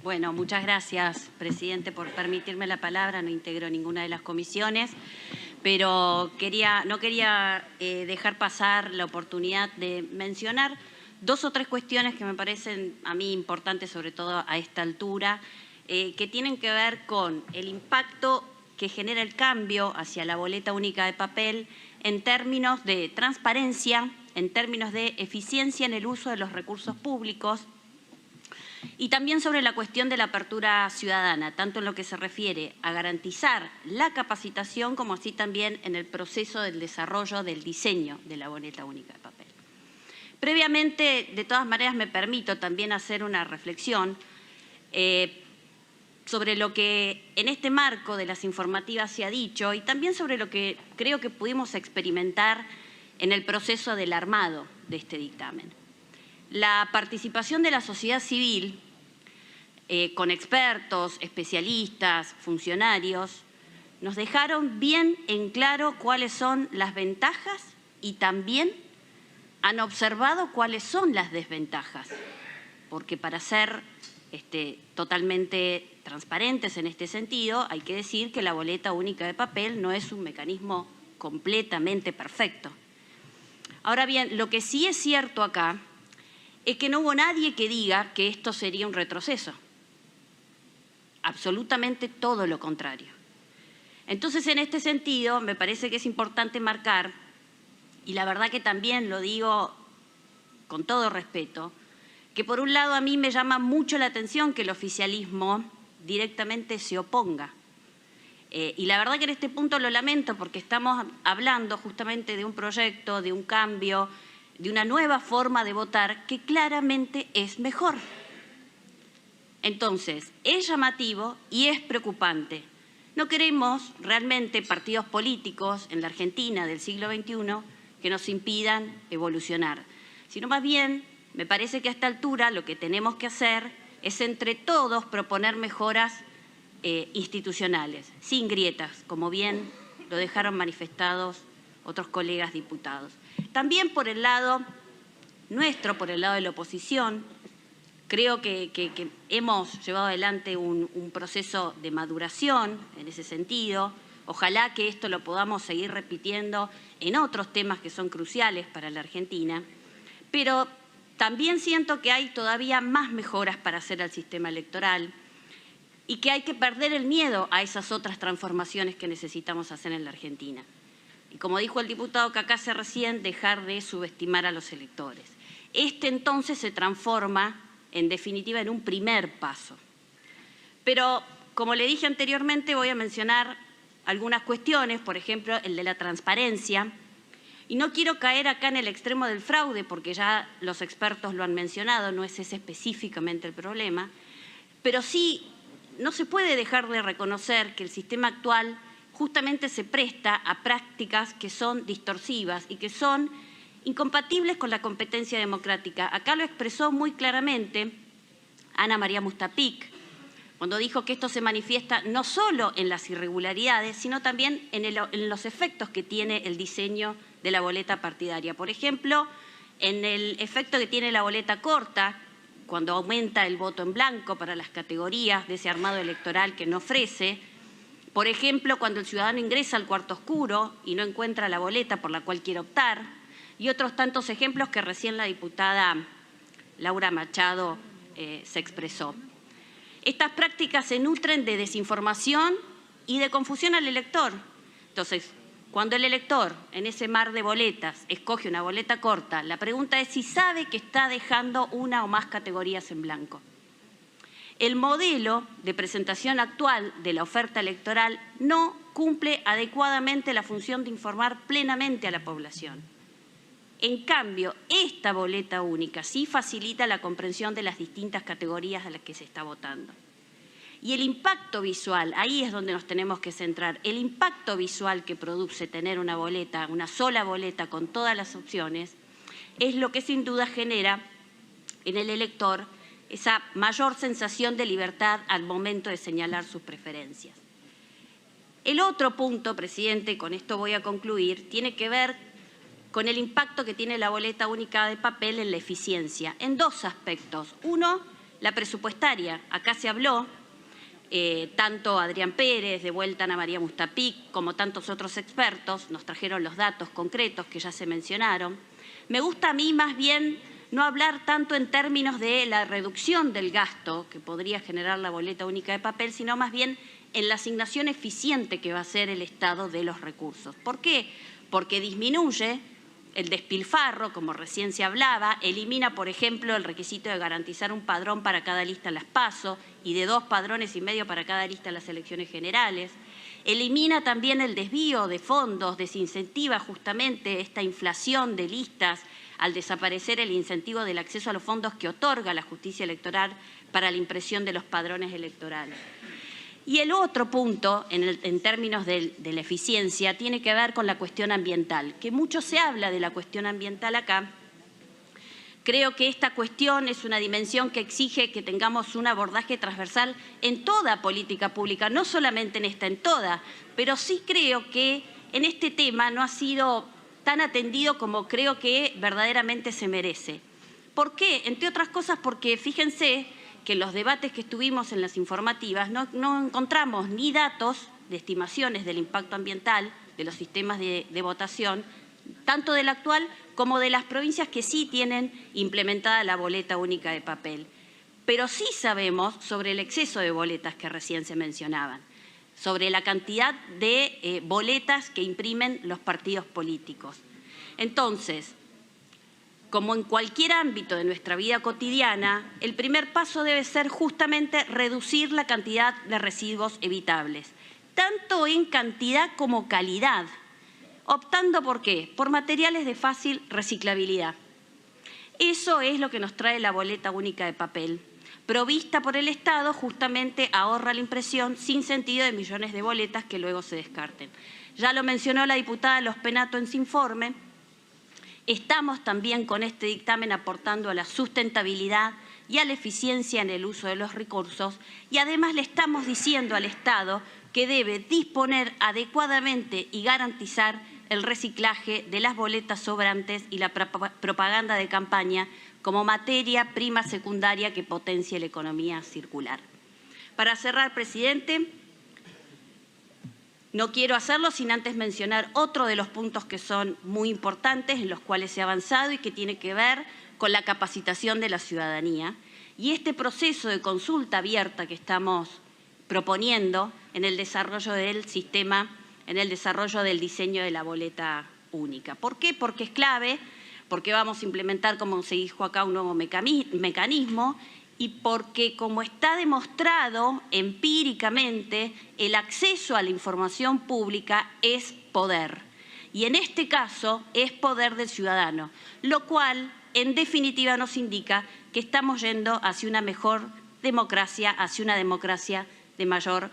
Bueno, muchas gracias, presidente, por permitirme la palabra. No integro ninguna de las comisiones, pero no quería dejar pasar la oportunidad de mencionar dos o tres cuestiones que me parecen a mí importantes, sobre todo a esta altura, que tienen que ver con el impacto que genera el cambio hacia la boleta única de papel en términos de transparencia, en términos de eficiencia en el uso de los recursos públicos, y también sobre la cuestión de la apertura ciudadana, tanto en lo que se refiere a garantizar la capacitación como así también en el proceso del desarrollo del diseño de la boleta única de papel. Previamente, de todas maneras, me permito también hacer una reflexión sobre lo que en este marco de las informativas se ha dicho y también sobre lo que creo que pudimos experimentar en el proceso del armado de este dictamen. La participación de la sociedad civil, con expertos, especialistas, funcionarios, nos dejaron bien en claro cuáles son las ventajas y también han observado cuáles son las desventajas, porque para ser totalmente transparentes en este sentido, hay que decir que la boleta única de papel no es un mecanismo completamente perfecto. Ahora bien, lo que sí es cierto acá es que no hubo nadie que diga que esto sería un retroceso. Absolutamente todo lo contrario. Entonces, en este sentido, me parece que es importante marcar, y la verdad que también lo digo con todo respeto, que por un lado a mí me llama mucho la atención que el oficialismo directamente se oponga. Y la verdad que en este punto lo lamento porque estamos hablando justamente de un proyecto, de un cambio, de una nueva forma de votar que claramente es mejor. Entonces, es llamativo y es preocupante. No queremos realmente partidos políticos en la Argentina del siglo XXI que nos impidan evolucionar, sino más bien, me parece que a esta altura lo que tenemos que hacer es entre todos proponer mejoras institucionales, sin grietas, como bien lo dejaron manifestados otros colegas diputados. También por el lado nuestro, por el lado de la oposición, creo que hemos llevado adelante un proceso de maduración en ese sentido. Ojalá que esto lo podamos seguir repitiendo en otros temas que son cruciales para la Argentina, pero también siento que hay todavía más mejoras para hacer al sistema electoral y que hay que perder el miedo a esas otras transformaciones que necesitamos hacer en la Argentina. Y como dijo el diputado que acá hace recién, dejar de subestimar a los electores. Entonces se transforma, en definitiva, en un primer paso. Pero, como le dije anteriormente, voy a mencionar algunas cuestiones, por ejemplo, el de la transparencia. Y no quiero caer acá en el extremo del fraude, porque ya los expertos lo han mencionado, no es ese específicamente el problema, pero sí no se puede dejar de reconocer que el sistema actual justamente se presta a prácticas que son distorsivas y que son incompatibles con la competencia democrática. Acá lo expresó muy claramente Ana María Mustapik, cuando dijo que esto se manifiesta no solo en las irregularidades, sino también en los efectos que tiene el diseño de la boleta partidaria. Por ejemplo, en el efecto que tiene la boleta corta, cuando aumenta el voto en blanco para las categorías de ese armado electoral que no ofrece. Por ejemplo, cuando el ciudadano ingresa al cuarto oscuro y no encuentra la boleta por la cual quiere optar. Y otros tantos ejemplos que recién la diputada Laura Machado se expresó. Estas prácticas se nutren de desinformación y de confusión al elector. Entonces, cuando el elector, en ese mar de boletas, escoge una boleta corta, la pregunta es si sabe que está dejando una o más categorías en blanco. El modelo de presentación actual de la oferta electoral no cumple adecuadamente la función de informar plenamente a la población. En cambio, esta boleta única sí facilita la comprensión de las distintas categorías a las que se está votando. Y el impacto visual, ahí es donde nos tenemos que centrar, el impacto visual que produce tener una boleta, una sola boleta con todas las opciones, es lo que sin duda genera en el elector esa mayor sensación de libertad al momento de señalar sus preferencias. El otro punto, presidente, con esto voy a concluir, tiene que ver con el impacto que tiene la boleta única de papel en la eficiencia, en dos aspectos. Uno, la presupuestaria. Acá se habló, tanto Adrián Pérez, de vuelta Ana María Mustapic, como tantos otros expertos, nos trajeron los datos concretos que ya se mencionaron. Me gusta a mí más bien no hablar tanto en términos de la reducción del gasto que podría generar la boleta única de papel, sino más bien en la asignación eficiente que va a hacer el Estado de los recursos. ¿Por qué? Porque disminuye el despilfarro, como recién se hablaba, elimina, por ejemplo, el requisito de garantizar un padrón para cada lista en las PASO y de 2,5 padrones para cada lista en las elecciones generales. Elimina también el desvío de fondos, desincentiva justamente esta inflación de listas al desaparecer el incentivo del acceso a los fondos que otorga la justicia electoral para la impresión de los padrones electorales. Y el otro punto, en términos de la eficiencia, tiene que ver con la cuestión ambiental, que mucho se habla de la cuestión ambiental acá. Creo que esta cuestión es una dimensión que exige que tengamos un abordaje transversal en toda política pública, no solamente en esta, en toda, pero sí creo que en este tema no ha sido tan atendido como creo que verdaderamente se merece. ¿Por qué? Entre otras cosas porque fíjense que en los debates que estuvimos en las informativas no encontramos ni datos de estimaciones del impacto ambiental de los sistemas de votación, tanto del actual como de las provincias que sí tienen implementada la boleta única de papel. Pero sí sabemos sobre el exceso de boletas que recién se mencionaban, sobre la cantidad de boletas que imprimen los partidos políticos. Entonces, como en cualquier ámbito de nuestra vida cotidiana, el primer paso debe ser justamente reducir la cantidad de residuos evitables, tanto en cantidad como calidad, optando ¿por qué? Por materiales de fácil reciclabilidad. Eso es lo que nos trae la boleta única de papel. Provista por el Estado, justamente ahorra la impresión sin sentido de millones de boletas que luego se descarten. Ya lo mencionó la diputada Los Penato en su informe. Estamos también con este dictamen aportando a la sustentabilidad y a la eficiencia en el uso de los recursos y además le estamos diciendo al Estado que debe disponer adecuadamente y garantizar el reciclaje de las boletas sobrantes y la propaganda de campaña como materia prima secundaria que potencie la economía circular. Para cerrar, presidente, no quiero hacerlo sin antes mencionar otro de los puntos que son muy importantes, en los cuales se ha avanzado y que tiene que ver con la capacitación de la ciudadanía. Y este proceso de consulta abierta que estamos proponiendo en el desarrollo del sistema, en el desarrollo del diseño de la boleta única. ¿Por qué? Porque es clave, porque vamos a implementar, como se dijo acá, un nuevo mecanismo y porque, como está demostrado empíricamente, el acceso a la información pública es poder. Y en este caso es poder del ciudadano, lo cual, en definitiva, nos indica que estamos yendo hacia una mejor democracia, hacia una democracia de mayor